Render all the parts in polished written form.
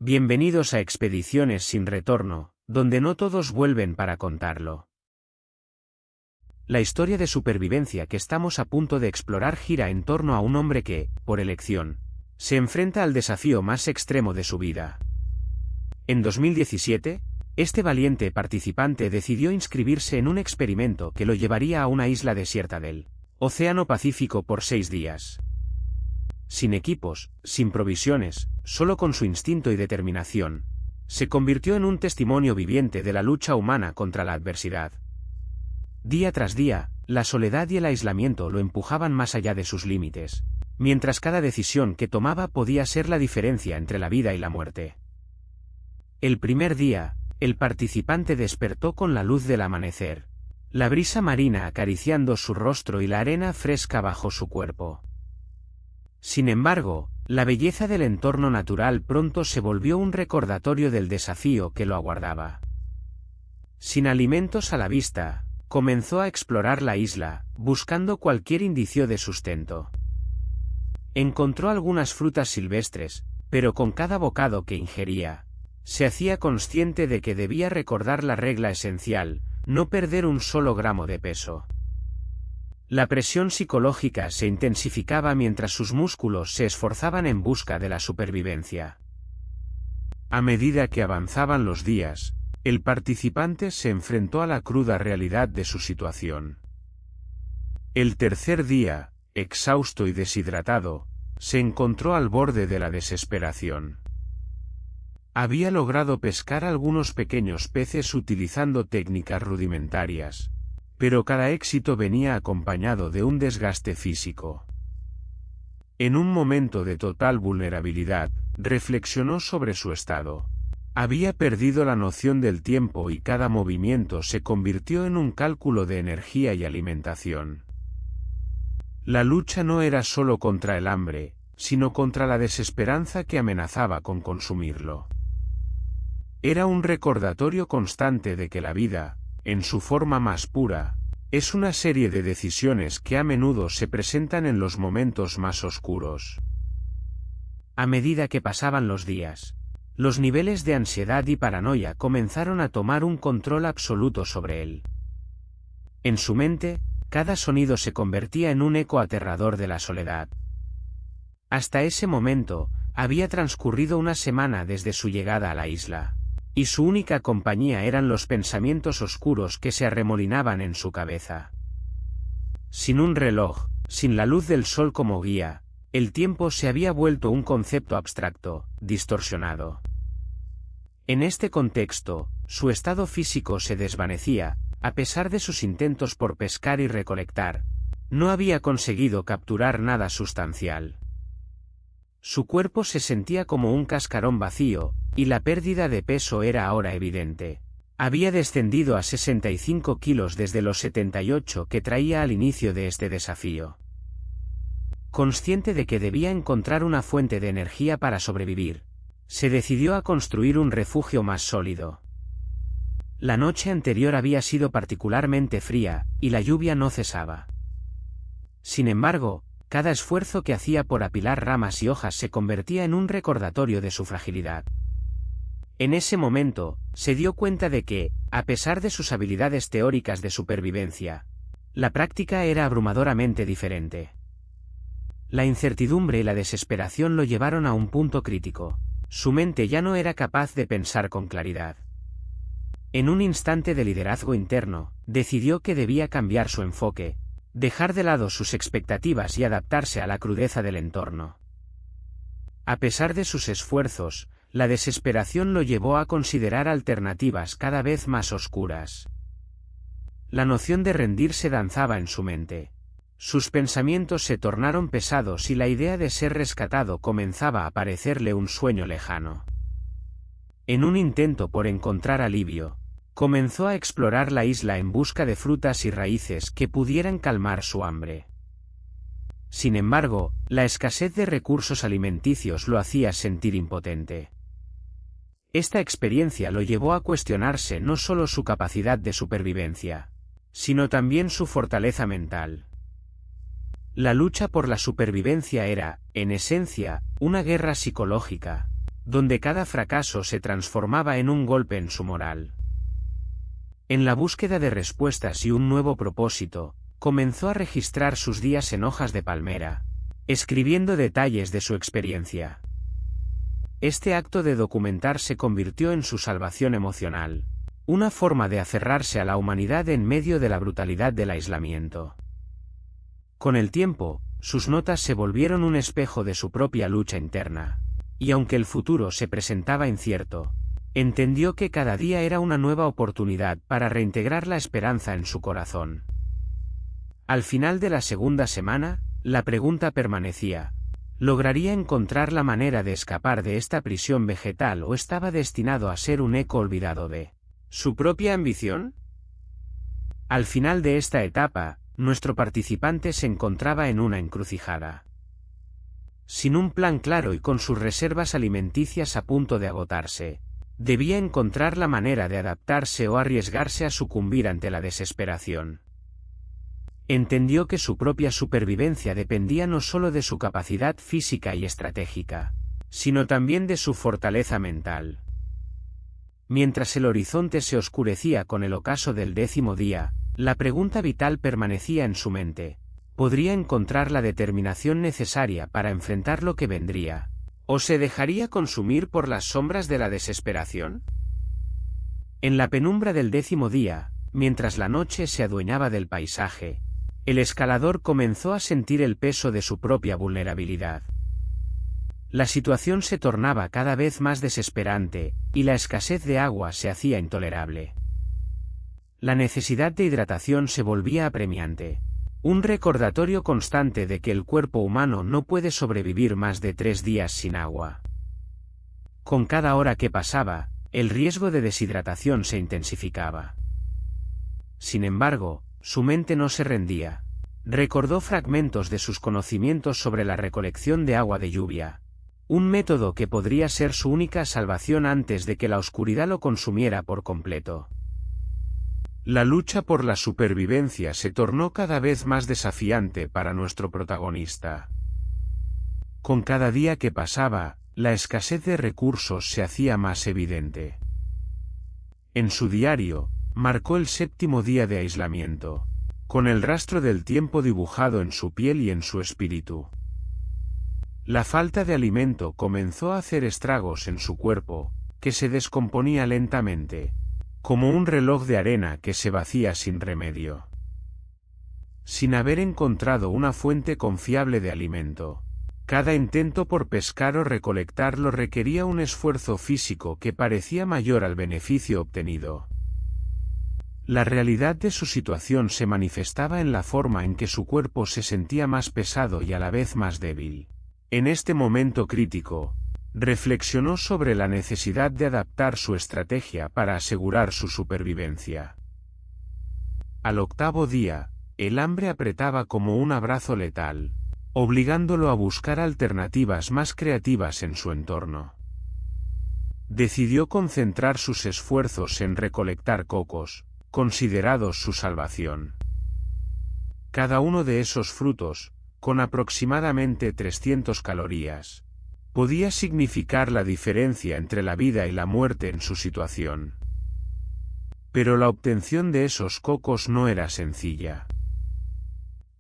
Bienvenidos a Expediciones sin retorno, donde no todos vuelven para contarlo. La historia de supervivencia que estamos a punto de explorar gira en torno a un hombre que, por elección, se enfrenta al desafío más extremo de su vida. En 2017, este valiente participante decidió inscribirse en un experimento que lo llevaría a una isla desierta del Océano Pacífico por 6 días. Sin equipos, sin provisiones, solo con su instinto y determinación, se convirtió en un testimonio viviente de la lucha humana contra la adversidad. Día tras día, la soledad y el aislamiento lo empujaban más allá de sus límites, mientras cada decisión que tomaba podía ser la diferencia entre la vida y la muerte. El primer día, el participante despertó con la luz del amanecer, la brisa marina acariciando su rostro y la arena fresca bajo su cuerpo. Sin embargo, la belleza del entorno natural pronto se volvió un recordatorio del desafío que lo aguardaba. Sin alimentos a la vista, comenzó a explorar la isla, buscando cualquier indicio de sustento. Encontró algunas frutas silvestres, pero con cada bocado que ingería, se hacía consciente de que debía recordar la regla esencial: no perder un solo gramo de peso. La presión psicológica se intensificaba mientras sus músculos se esforzaban en busca de la supervivencia. A medida que avanzaban los días, el participante se enfrentó a la cruda realidad de su situación. El tercer día, exhausto y deshidratado, se encontró al borde de la desesperación. Había logrado pescar algunos pequeños peces utilizando técnicas rudimentarias, pero cada éxito venía acompañado de un desgaste físico. En un momento de total vulnerabilidad, reflexionó sobre su estado. Había perdido la noción del tiempo y cada movimiento se convirtió en un cálculo de energía y alimentación. La lucha no era solo contra el hambre, sino contra la desesperanza que amenazaba con consumirlo. Era un recordatorio constante de que la vida, en su forma más pura, es una serie de decisiones que a menudo se presentan en los momentos más oscuros. A medida que pasaban los días, los niveles de ansiedad y paranoia comenzaron a tomar un control absoluto sobre él. En su mente, cada sonido se convertía en un eco aterrador de la soledad. Hasta ese momento, había transcurrido una semana desde su llegada a la isla, y su única compañía eran los pensamientos oscuros que se arremolinaban en su cabeza. Sin un reloj, sin la luz del sol como guía, el tiempo se había vuelto un concepto abstracto, distorsionado. En este contexto, su estado físico se desvanecía. A pesar de sus intentos por pescar y recolectar, no había conseguido capturar nada sustancial. Su cuerpo se sentía como un cascarón vacío, y la pérdida de peso era ahora evidente. Había descendido a 65 kilos desde los 78 que traía al inicio de este desafío. Consciente de que debía encontrar una fuente de energía para sobrevivir, se decidió a construir un refugio más sólido. La noche anterior había sido particularmente fría, y la lluvia no cesaba. Sin embargo, cada esfuerzo que hacía por apilar ramas y hojas se convertía en un recordatorio de su fragilidad. En ese momento, se dio cuenta de que, a pesar de sus habilidades teóricas de supervivencia, la práctica era abrumadoramente diferente. La incertidumbre y la desesperación lo llevaron a un punto crítico. Su mente ya no era capaz de pensar con claridad. En un instante de liderazgo interno, decidió que debía cambiar su enfoque, dejar de lado sus expectativas y adaptarse a la crudeza del entorno. A pesar de sus esfuerzos, la desesperación lo llevó a considerar alternativas cada vez más oscuras. La noción de rendirse danzaba en su mente. Sus pensamientos se tornaron pesados y la idea de ser rescatado comenzaba a parecerle un sueño lejano. En un intento por encontrar alivio, comenzó a explorar la isla en busca de frutas y raíces que pudieran calmar su hambre. Sin embargo, la escasez de recursos alimenticios lo hacía sentir impotente. Esta experiencia lo llevó a cuestionarse no solo su capacidad de supervivencia, sino también su fortaleza mental. La lucha por la supervivencia era, en esencia, una guerra psicológica, donde cada fracaso se transformaba en un golpe en su moral. En la búsqueda de respuestas y un nuevo propósito, comenzó a registrar sus días en hojas de palmera, escribiendo detalles de su experiencia. Este acto de documentar se convirtió en su salvación emocional, una forma de aferrarse a la humanidad en medio de la brutalidad del aislamiento. Con el tiempo, sus notas se volvieron un espejo de su propia lucha interna, y aunque el futuro se presentaba incierto, entendió que cada día era una nueva oportunidad para reintegrar la esperanza en su corazón. Al final de la segunda semana, la pregunta permanecía: ¿lograría encontrar la manera de escapar de esta prisión vegetal o estaba destinado a ser un eco olvidado de su propia ambición? Al final de esta etapa, nuestro participante se encontraba en una encrucijada. Sin un plan claro y con sus reservas alimenticias a punto de agotarse, debía encontrar la manera de adaptarse o arriesgarse a sucumbir ante la desesperación. Entendió que su propia supervivencia dependía no solo de su capacidad física y estratégica, sino también de su fortaleza mental. Mientras el horizonte se oscurecía con el ocaso del 10º día, la pregunta vital permanecía en su mente: ¿podría encontrar la determinación necesaria para enfrentar lo que vendría? ¿O se dejaría consumir por las sombras de la desesperación? En la penumbra del 10º día, mientras la noche se adueñaba del paisaje, el escalador comenzó a sentir el peso de su propia vulnerabilidad. La situación se tornaba cada vez más desesperante, y la escasez de agua se hacía intolerable. La necesidad de hidratación se volvía apremiante, un recordatorio constante de que el cuerpo humano no puede sobrevivir más de 3 días sin agua. Con cada hora que pasaba, el riesgo de deshidratación se intensificaba. Sin embargo, su mente no se rendía. Recordó fragmentos de sus conocimientos sobre la recolección de agua de lluvia, un método que podría ser su única salvación antes de que la oscuridad lo consumiera por completo. La lucha por la supervivencia se tornó cada vez más desafiante para nuestro protagonista. Con cada día que pasaba, la escasez de recursos se hacía más evidente. En su diario, marcó el 7º día de aislamiento, con el rastro del tiempo dibujado en su piel y en su espíritu. La falta de alimento comenzó a hacer estragos en su cuerpo, que se descomponía lentamente, como un reloj de arena que se vacía sin remedio. Sin haber encontrado una fuente confiable de alimento, cada intento por pescar o recolectarlo requería un esfuerzo físico que parecía mayor al beneficio obtenido. La realidad de su situación se manifestaba en la forma en que su cuerpo se sentía más pesado y a la vez más débil. En este momento crítico, reflexionó sobre la necesidad de adaptar su estrategia para asegurar su supervivencia. Al 8º día, el hambre apretaba como un abrazo letal, obligándolo a buscar alternativas más creativas en su entorno. Decidió concentrar sus esfuerzos en recolectar cocos, considerados su salvación. Cada uno de esos frutos, con aproximadamente 300 calorías, podía significar la diferencia entre la vida y la muerte en su situación. Pero la obtención de esos cocos no era sencilla.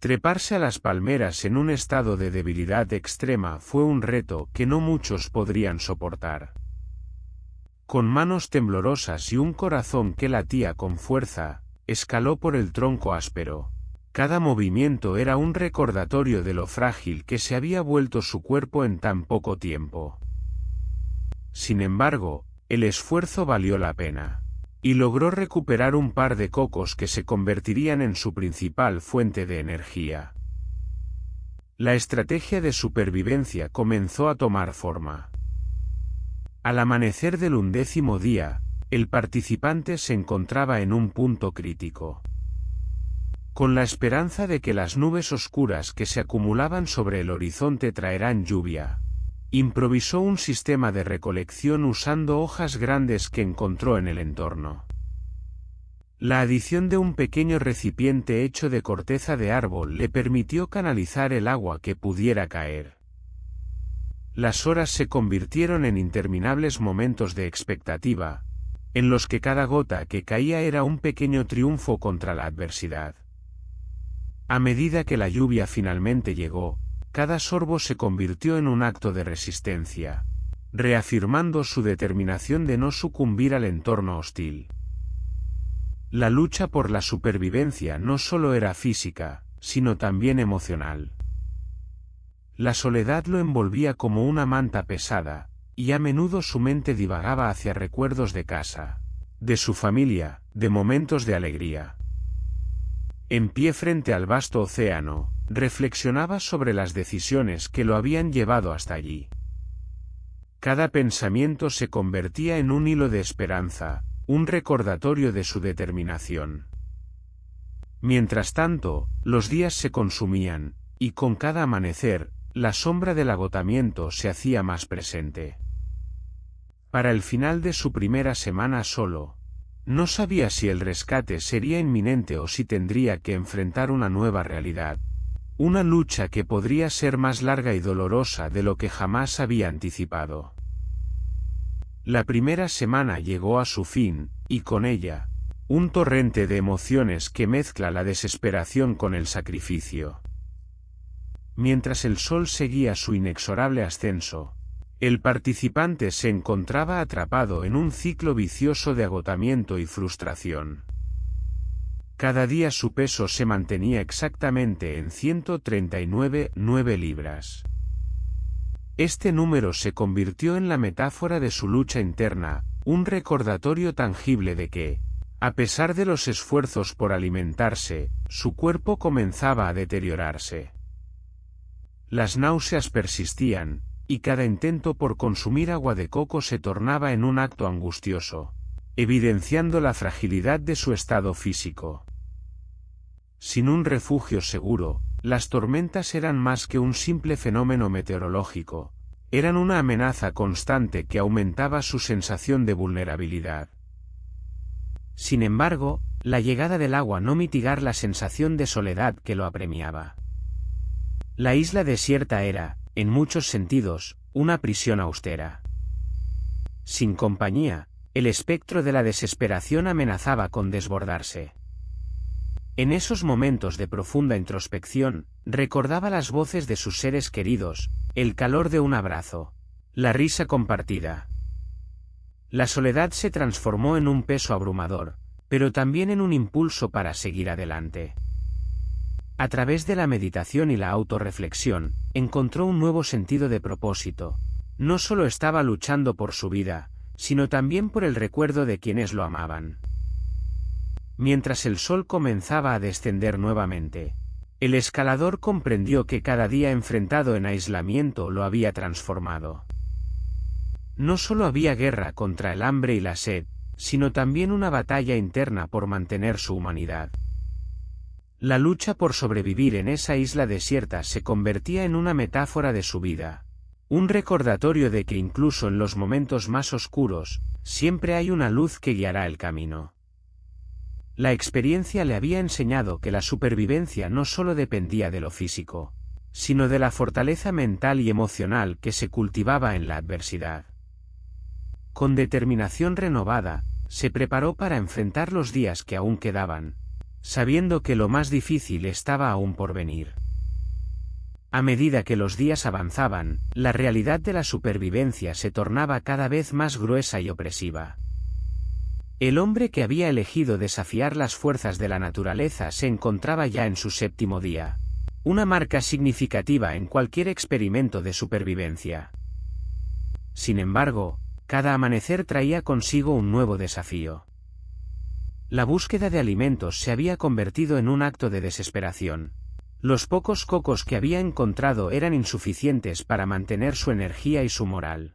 Treparse a las palmeras en un estado de debilidad extrema fue un reto que no muchos podrían soportar. Con manos temblorosas y un corazón que latía con fuerza, escaló por el tronco áspero. Cada movimiento era un recordatorio de lo frágil que se había vuelto su cuerpo en tan poco tiempo. Sin embargo, el esfuerzo valió la pena, y logró recuperar un par de cocos que se convertirían en su principal fuente de energía. La estrategia de supervivencia comenzó a tomar forma. Al amanecer del 11º día, el participante se encontraba en un punto crítico. Con la esperanza de que las nubes oscuras que se acumulaban sobre el horizonte traerán lluvia, improvisó un sistema de recolección usando hojas grandes que encontró en el entorno. La adición de un pequeño recipiente hecho de corteza de árbol le permitió canalizar el agua que pudiera caer. Las horas se convirtieron en interminables momentos de expectativa, en los que cada gota que caía era un pequeño triunfo contra la adversidad. A medida que la lluvia finalmente llegó, cada sorbo se convirtió en un acto de resistencia, reafirmando su determinación de no sucumbir al entorno hostil. La lucha por la supervivencia no solo era física, sino también emocional. La soledad lo envolvía como una manta pesada, y a menudo su mente divagaba hacia recuerdos de casa, de su familia, de momentos de alegría. En pie frente al vasto océano, reflexionaba sobre las decisiones que lo habían llevado hasta allí. Cada pensamiento se convertía en un hilo de esperanza, un recordatorio de su determinación. Mientras tanto, los días se consumían, y con cada amanecer, la sombra del agotamiento se hacía más presente. Para el final de su primera semana solo, no sabía si el rescate sería inminente o si tendría que enfrentar una nueva realidad, una lucha que podría ser más larga y dolorosa de lo que jamás había anticipado. La primera semana llegó a su fin, y con ella, un torrente de emociones que mezcla la desesperación con el sacrificio. Mientras el sol seguía su inexorable ascenso, el participante se encontraba atrapado en un ciclo vicioso de agotamiento y frustración. Cada día su peso se mantenía exactamente en 139,9 libras. Este número se convirtió en la metáfora de su lucha interna, un recordatorio tangible de que, a pesar de los esfuerzos por alimentarse, su cuerpo comenzaba a deteriorarse. Las náuseas persistían, y cada intento por consumir agua de coco se tornaba en un acto angustioso, evidenciando la fragilidad de su estado físico. Sin un refugio seguro, las tormentas eran más que un simple fenómeno meteorológico, eran una amenaza constante que aumentaba su sensación de vulnerabilidad. Sin embargo, la llegada del agua no mitigaba la sensación de soledad que lo apremiaba. La isla desierta era, en muchos sentidos, una prisión austera. Sin compañía, el espectro de la desesperación amenazaba con desbordarse. En esos momentos de profunda introspección, recordaba las voces de sus seres queridos, el calor de un abrazo, la risa compartida. La soledad se transformó en un peso abrumador, pero también en un impulso para seguir adelante. A través de la meditación y la autorreflexión, encontró un nuevo sentido de propósito. No solo estaba luchando por su vida, sino también por el recuerdo de quienes lo amaban. Mientras el sol comenzaba a descender nuevamente, el escalador comprendió que cada día enfrentado en aislamiento lo había transformado. No solo había guerra contra el hambre y la sed, sino también una batalla interna por mantener su humanidad. La lucha por sobrevivir en esa isla desierta se convertía en una metáfora de su vida, un recordatorio de que incluso en los momentos más oscuros, siempre hay una luz que guiará el camino. La experiencia le había enseñado que la supervivencia no solo dependía de lo físico, sino de la fortaleza mental y emocional que se cultivaba en la adversidad. Con determinación renovada, se preparó para enfrentar los días que aún quedaban, sabiendo que lo más difícil estaba aún por venir. A medida que los días avanzaban, la realidad de la supervivencia se tornaba cada vez más gruesa y opresiva. El hombre que había elegido desafiar las fuerzas de la naturaleza se encontraba ya en su séptimo día, una marca significativa en cualquier experimento de supervivencia. Sin embargo, cada amanecer traía consigo un nuevo desafío. La búsqueda de alimentos se había convertido en un acto de desesperación. Los pocos cocos que había encontrado eran insuficientes para mantener su energía y su moral.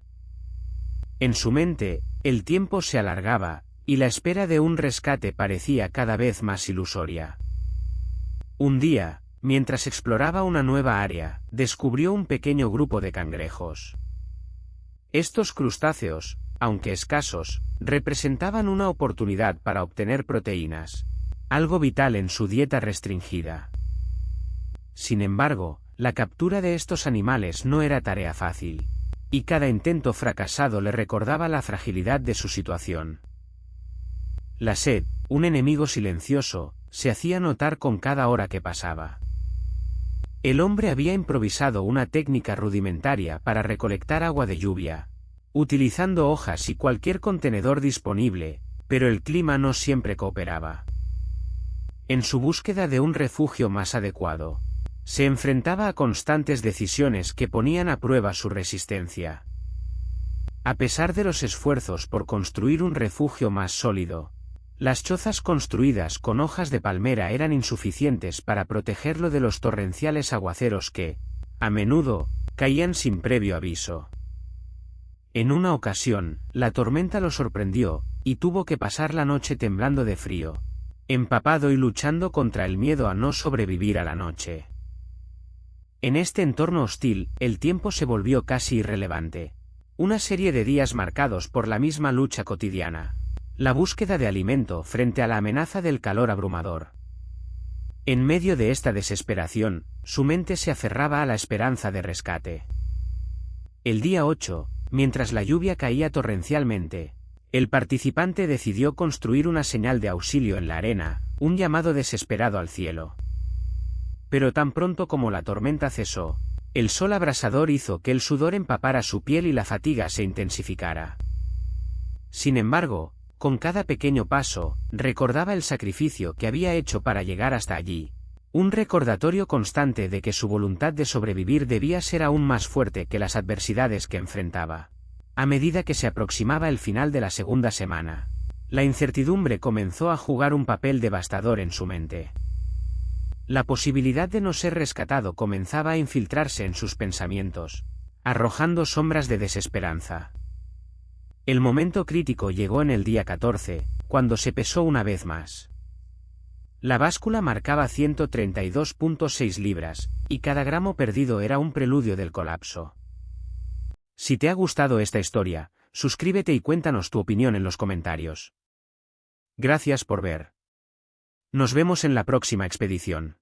En su mente, el tiempo se alargaba, y la espera de un rescate parecía cada vez más ilusoria. Un día, mientras exploraba una nueva área, descubrió un pequeño grupo de cangrejos. Estos crustáceos, aunque escasos, representaban una oportunidad para obtener proteínas, algo vital en su dieta restringida. Sin embargo, la captura de estos animales no era tarea fácil. y cada intento fracasado le recordaba la fragilidad de su situación. La sed, un enemigo silencioso, se hacía notar con cada hora que pasaba. El hombre había improvisado una técnica rudimentaria para recolectar agua de lluvia, utilizando hojas y cualquier contenedor disponible, pero el clima no siempre cooperaba. En su búsqueda de un refugio más adecuado, se enfrentaba a constantes decisiones que ponían a prueba su resistencia. A pesar de los esfuerzos por construir un refugio más sólido, las chozas construidas con hojas de palmera eran insuficientes para protegerlo de los torrenciales aguaceros que, a menudo, caían sin previo aviso. En una ocasión, la tormenta lo sorprendió, y tuvo que pasar la noche temblando de frío, empapado y luchando contra el miedo a no sobrevivir a la noche. En este entorno hostil, el tiempo se volvió casi irrelevante. Una serie de días marcados por la misma lucha cotidiana. La búsqueda de alimento frente a la amenaza del calor abrumador. En medio de esta desesperación, su mente se aferraba a la esperanza de rescate. El día 8, mientras la lluvia caía torrencialmente, el participante decidió construir una señal de auxilio en la arena, un llamado desesperado al cielo. Pero tan pronto como la tormenta cesó, el sol abrasador hizo que el sudor empapara su piel y la fatiga se intensificara. Sin embargo, con cada pequeño paso, recordaba el sacrificio que había hecho para llegar hasta allí, un recordatorio constante de que su voluntad de sobrevivir debía ser aún más fuerte que las adversidades que enfrentaba. A medida que se aproximaba el final de la segunda semana, la incertidumbre comenzó a jugar un papel devastador en su mente. La posibilidad de no ser rescatado comenzaba a infiltrarse en sus pensamientos, arrojando sombras de desesperanza. El momento crítico llegó en el día 14, cuando se pesó una vez más. La báscula marcaba 132.6 libras, y cada gramo perdido era un preludio del colapso. Si te ha gustado esta historia, suscríbete y cuéntanos tu opinión en los comentarios. Gracias por ver. Nos vemos en la próxima expedición.